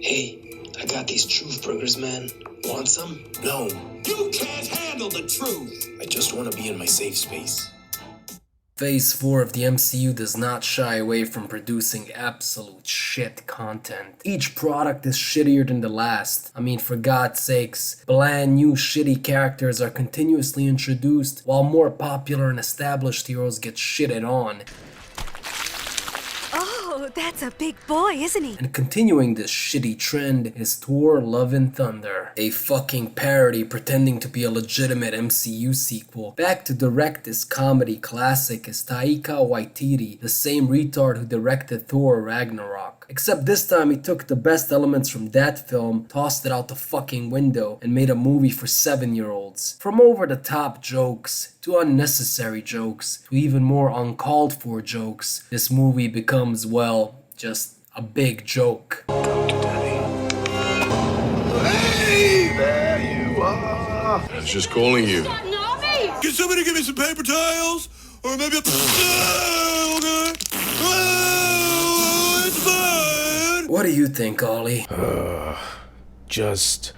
Hey, I got these truth burgers, man. Want some? No, You can't handle the truth. I just want to be in my safe space. Phase 4 of the MCU does not shy away from producing absolute shit content. Each product is shittier than the last. I mean, for God's sakes, bland new shitty characters are continuously introduced while more popular and established heroes get shitted on. Oh, that's a big boy, isn't he? And continuing this shitty trend is Thor Love and Thunder, a fucking parody pretending to be a legitimate MCU sequel. Back to direct this comedy classic is Taika Waititi, the same retard who directed Thor Ragnarok. Except this time he took the best elements from that film, tossed it out the fucking window, and made a movie for 7-year-olds. From over-the-top jokes, to unnecessary jokes, to even more uncalled-for jokes, this movie becomes, well, just a big joke. Hey, there you are. I was just calling you. Can somebody give me some paper towels? Or maybe a... okay. Oh, it's fine. What do you think, Ollie? Just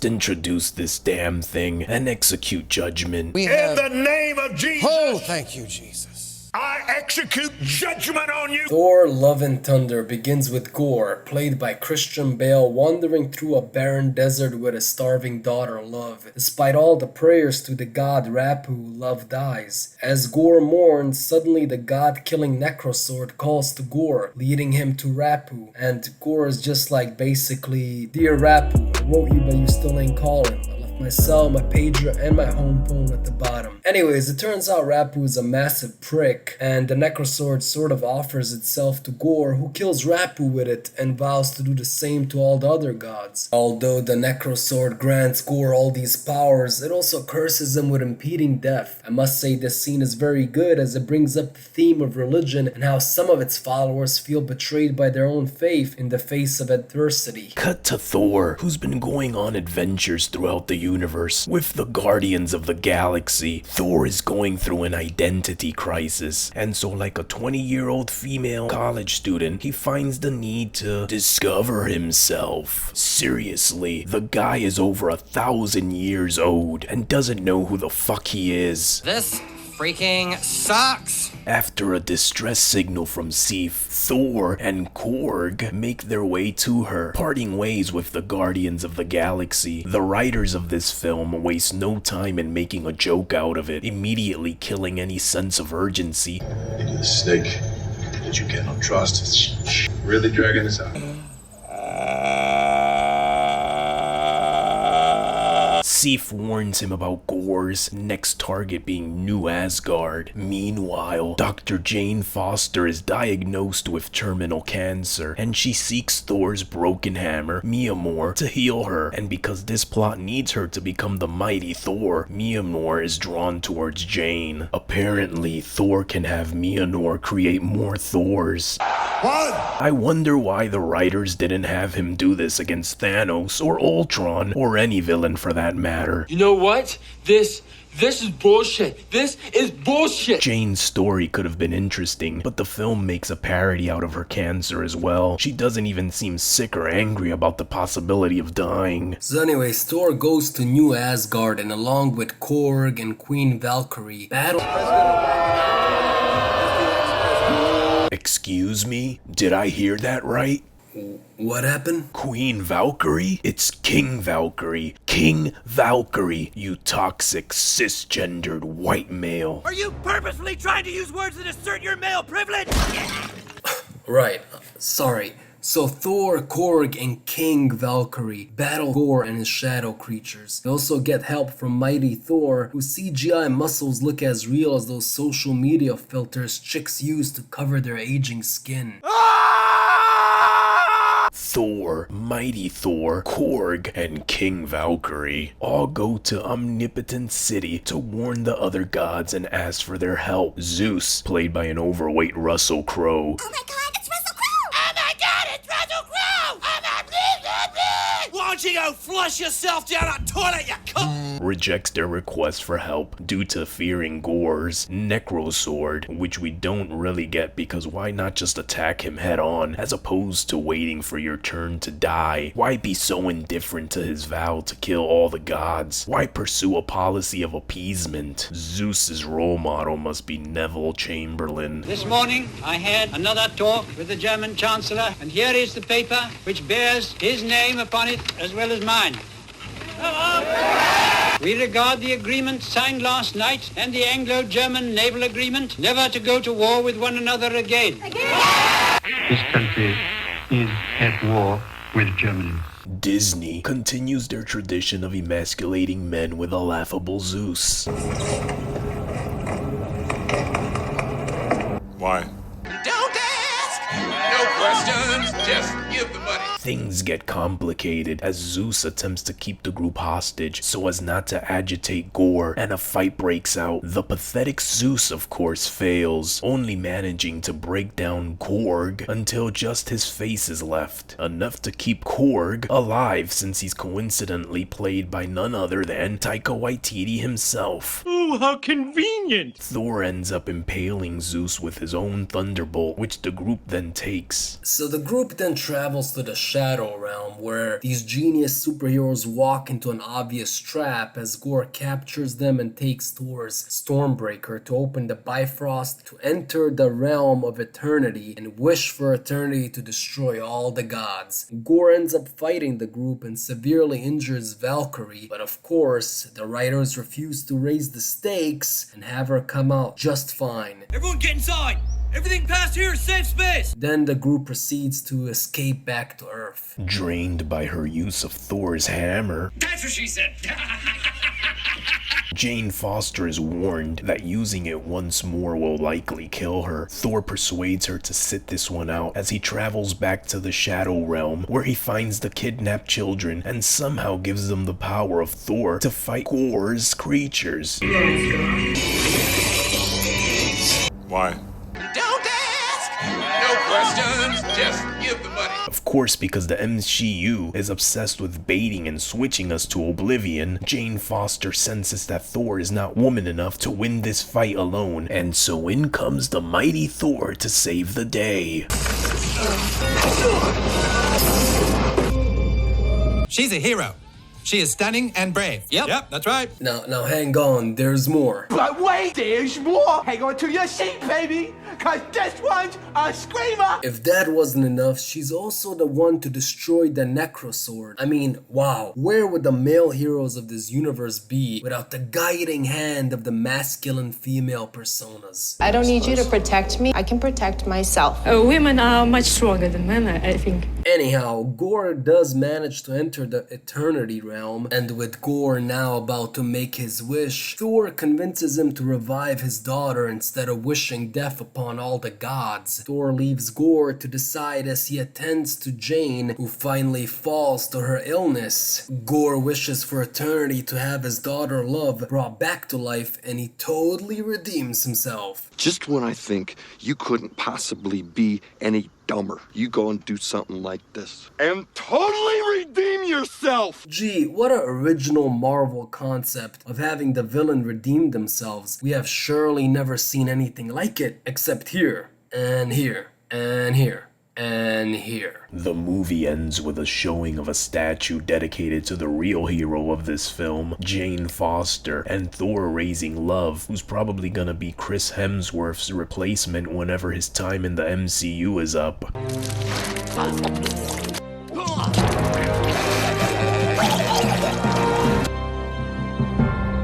introduce this damn thing and execute judgment. In the name of Jesus. Oh, thank you, Jesus. I execute judgment on you. Thor Love and Thunder begins with Gore, played by Christian Bale, wandering through a barren desert with a starving daughter, Love. Despite all the prayers to the god Rapu, Love dies. As Gore mourns, suddenly the god-killing Necrosword calls to Gore, leading him to Rapu. And Gore is just like basically, "Dear Rapu, I wrote you but you still ain't calling. My cell, my pager, and my home phone at the bottom." Anyways, it turns out Rapu is a massive prick, and the Necrosword sort of offers itself to Gore, who kills Rapu with it and vows to do the same to all the other gods. Although the Necrosword grants Gore all these powers, it also curses him with impeding death. I must say this scene is very good as it brings up the theme of religion and how some of its followers feel betrayed by their own faith in the face of adversity. Cut to Thor, who's been going on adventures throughout the universe with the Guardians of the Galaxy. Thor is going through an identity crisis, and so like a 20-year-old female college student, he finds the need to discover himself. Seriously, the guy is over 1,000 years old and doesn't know who the fuck he is. This freaking sucks. After a distress signal from Sif, Thor and Korg make their way to her, parting ways with the Guardians of the Galaxy. The writers of this film waste no time in making a joke out of it, immediately killing any sense of urgency. Into the snake that you cannot trust. Really dragging this out. Sif warns him about Gore's next target being New Asgard. Meanwhile, Dr. Jane Foster is diagnosed with terminal cancer, and she seeks Thor's broken hammer, Mjolnir, to heal her. And because this plot needs her to become the mighty Thor, Mjolnir is drawn towards Jane. Apparently, Thor can have Mjolnir create more Thors. What? I wonder why the writers didn't have him do this against Thanos or Ultron or any villain for that matter. You know what? This is bullshit. This is bullshit. Jane's story could have been interesting, but the film makes a parody out of her cancer as well. She doesn't even seem sick or angry about the possibility of dying. So anyways, Thor goes to New Asgard and along with Korg and Queen Valkyrie battle... Excuse me? Did I hear that right? What happened? Queen Valkyrie? It's King Valkyrie. King Valkyrie, you toxic cisgendered white male. Are you purposefully trying to use words that assert your male privilege? Right, sorry. So Thor, Korg, and King Valkyrie battle Gore and his shadow creatures. They also get help from Mighty Thor, whose CGI muscles look as real as those social media filters chicks use to cover their aging skin. Thor, Mighty Thor, Korg, and King Valkyrie all go to Omnipotent City to warn the other gods and ask for their help. Zeus, played by an overweight Russell Crowe. Oh my god, it's Russell Crowe! Oh my god, it's Russell Crowe! Oh my blah, blah, blah. Why don't you go flush yourself down a toilet, you cunt? rejects their request for help due to fearing Gore's necro sword, which we don't really get because why not just attack him head on as opposed to waiting for your turn to die? Why be so indifferent to his vow to kill all the gods? Why pursue a policy of appeasement? Zeus's role model must be Neville Chamberlain. This morning I had another talk with the German Chancellor, and here is the paper which bears his name upon it as well as mine. We regard the agreement signed last night and the Anglo-German naval agreement never to go to war with one another again. This country is at war with Germany. Disney continues their tradition of emasculating men with a laughable Zeus. Why? Don't ask! No questions, just give the money. Things get complicated as Zeus attempts to keep the group hostage so as not to agitate Gore, and a fight breaks out. The pathetic Zeus, of course, fails, only managing to break down Korg until just his face is left, enough to keep Korg alive since he's coincidentally played by none other than Taika Waititi himself. Ooh, how convenient! Thor ends up impaling Zeus with his own thunderbolt, which the group then takes. So the group then travels to the Shadow Realm, where these genius superheroes walk into an obvious trap as Gore captures them and takes Thor's Stormbreaker to open the Bifrost to enter the realm of eternity and wish for eternity to destroy all the gods. Gore ends up fighting the group and severely injures Valkyrie, but of course, the writers refuse to raise the stakes and have her come out just fine. Everyone get inside! Everything past here is safe space! Then the group proceeds to escape back to Earth. Drained by her use of Thor's hammer, That's what she said! Jane Foster is warned that using it once more will likely kill her. Thor persuades her to sit this one out as he travels back to the Shadow Realm, where he finds the kidnapped children and somehow gives them the power of Thor to fight Gore's creatures. Why? Don't ask! No questions, just give the money. Of course, because the MCU is obsessed with baiting and switching us to oblivion, Jane Foster senses that Thor is not woman enough to win this fight alone, and so in comes the mighty Thor to save the day. She's a hero. She is stunning and brave. Yep, that's right. Now hang on, there's more. But wait, there's more! Hang on to your seat, baby! Cause this one's a screamer! If that wasn't enough, she's also the one to destroy the Necro Sword. I mean, wow, where would the male heroes of this universe be without the guiding hand of the masculine female personas? I don't need you to protect me. I can protect myself. Women are much stronger than men, I think. Anyhow, Gore does manage to enter the Eternity Realm, and with Gore now about to make his wish, Thor convinces him to revive his daughter instead of wishing death upon all the gods. Thor leaves Gore to decide as he attends to Jane, who finally falls to her illness. Gore wishes for eternity to have his daughter Love brought back to life, and he totally redeems himself. Just when I think you couldn't possibly be any dumber, you go and do something like this and totally redeem yourself. Gee, what an original Marvel concept of having the villain redeem themselves. We have surely never seen anything like it, except here, and here, and here, and here. The movie ends with a showing of a statue dedicated to the real hero of this film, Jane Foster, and Thor raising Love, who's probably gonna be Chris Hemsworth's replacement whenever his time in the MCU is up.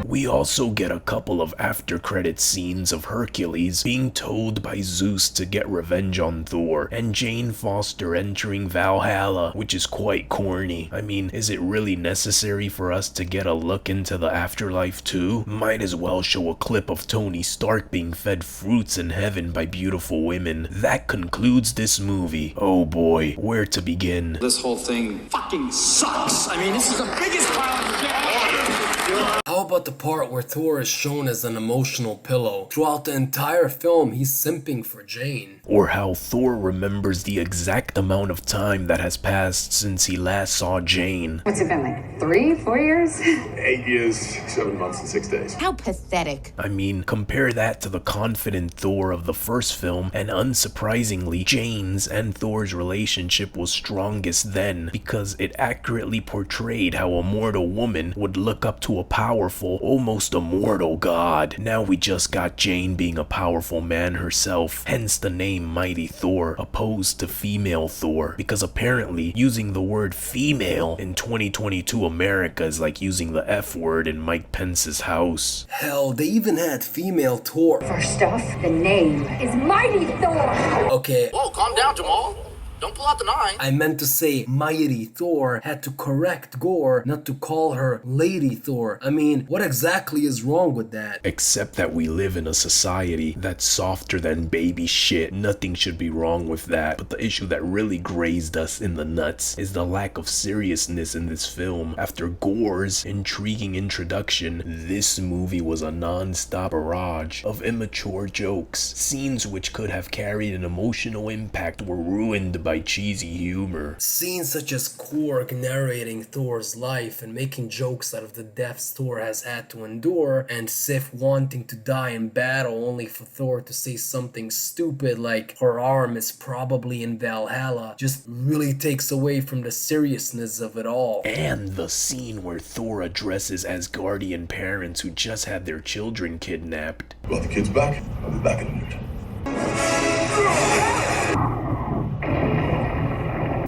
We also get a couple of after-credit scenes of Hercules being told by Zeus to get revenge on Thor, and Jane Foster entering Valhalla, which is quite corny. I mean, is it really necessary for us to get a look into the afterlife too? Might as well show a clip of Tony Stark being fed fruits in heaven by beautiful women. That concludes this movie. Oh boy, where to begin? This whole thing fucking sucks. I mean, this is the biggest pile of shit. How about the part where Thor is shown as an emotional pillow? Throughout the entire film, he's simping for Jane. Or how Thor remembers the exact amount of time that has passed since he last saw Jane. What's it been, like 3, 4 years? 8 years, 7 months, and 6 days. How pathetic. I mean, compare that to the confident Thor of the first film, and unsurprisingly, Jane's and Thor's relationship was strongest then because it accurately portrayed how a mortal woman would look up to a powerful, almost immortal god. Now we just got Jane being a powerful man herself, hence the name Mighty Thor, opposed to female Thor, because apparently using the word female in 2022 America is like using the F word in Mike Pence's house. Hell, they even had female Thor. First off, the name is Mighty Thor. Okay. Whoa, calm down, Jamal. Don't pull out the 9. I meant to say Mighty Thor had to correct Gore not to call her Lady Thor. I mean, what exactly is wrong with that? Except that we live in a society that's softer than baby shit. Nothing should be wrong with that. But the issue that really grazed us in the nuts is the lack of seriousness in this film. After Gore's intriguing introduction, this movie was a non-stop barrage of immature jokes. Scenes which could have carried an emotional impact were ruined by cheesy humor. Scenes such as Korg narrating Thor's life and making jokes out of the deaths Thor has had to endure, and Sif wanting to die in battle only for Thor to say something stupid like her arm is probably in Valhalla, just really takes away from the seriousness of it all. And the scene where Thor addresses Asgardian parents who just had their children kidnapped. Well, the kid's back. I'll be back in a minute.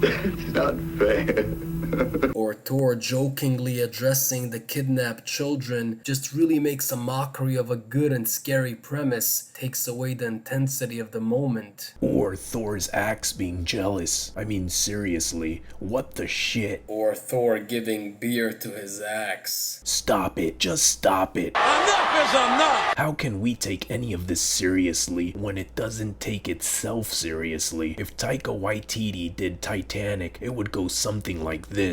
It's not fair. Or Thor jokingly addressing the kidnapped children just really makes a mockery of a good and scary premise, takes away the intensity of the moment. Or Thor's axe being jealous. I mean, seriously, what the shit? Or Thor giving beer to his axe. Stop it, just stop it. Enough is enough! How can we take any of this seriously when it doesn't take itself seriously? If Taika Waititi did Titanic, it would go something like this.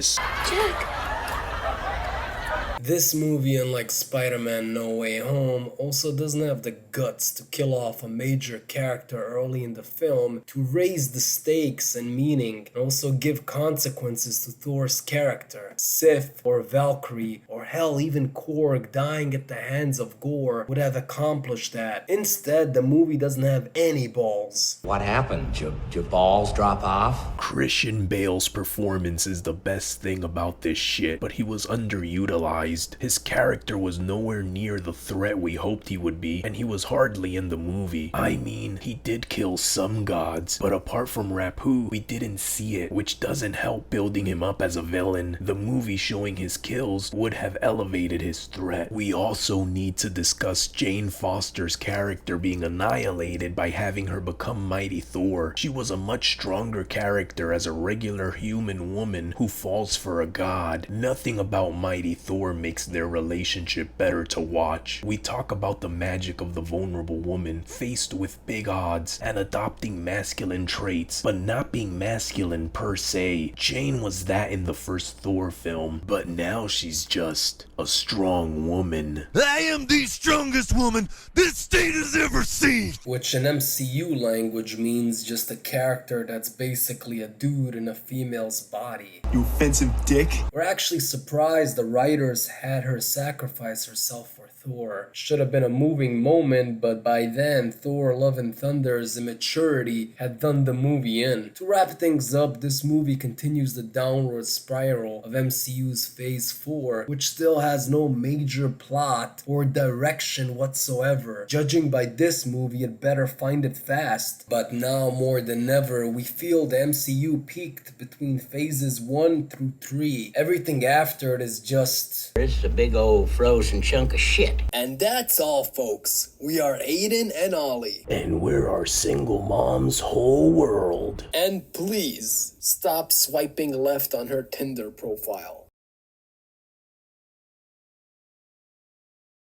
This movie, unlike Spider-Man No Way Home, also doesn't have the guts to kill off a major character early in the film to raise the stakes and meaning, and also give consequences to Thor's character. Sif, or Valkyrie, or hell even Korg dying at the hands of Gore would have accomplished that. Instead, the movie doesn't have any balls. What happened? Your balls drop off? Christian Bale's performance is the best thing about this shit, but he was underutilized. His character was nowhere near the threat we hoped he would be, and he was hardly in the movie. I mean, he did kill some gods, but apart from Rapu, we didn't see it, which doesn't help building him up as a villain. The movie showing his kills would have elevated his threat. We also need to discuss Jane Foster's character being annihilated by having her become Mighty Thor. She was a much stronger character as a regular human woman who falls for a god. Nothing about Mighty Thor makes their relationship better to watch. We talk about the magic of the vulnerable woman faced with big odds and adopting masculine traits, but not being masculine per se. Jane was that in the first Thor film, but now she's just a strong woman. I am the strongest woman this state has ever seen! Which in MCU language means just a character that's basically a dude in a female's body. You offensive dick. We're actually surprised the writers had her sacrifice herself for Thor. Should have been a moving moment, but by then, Thor Love and Thunder's immaturity had done the movie in. To wrap things up, this movie continues the downward spiral of MCU's Phase 4, which still has no major plot or direction whatsoever. Judging by this movie, it better find it fast. But now more than ever, we feel the MCU peaked between Phases 1 through 3. Everything after it is just... It's a big old frozen chunk of shit. And that's all, folks. We are Aiden and Ollie. And we're our single mom's whole world. And please, stop swiping left on her Tinder profile.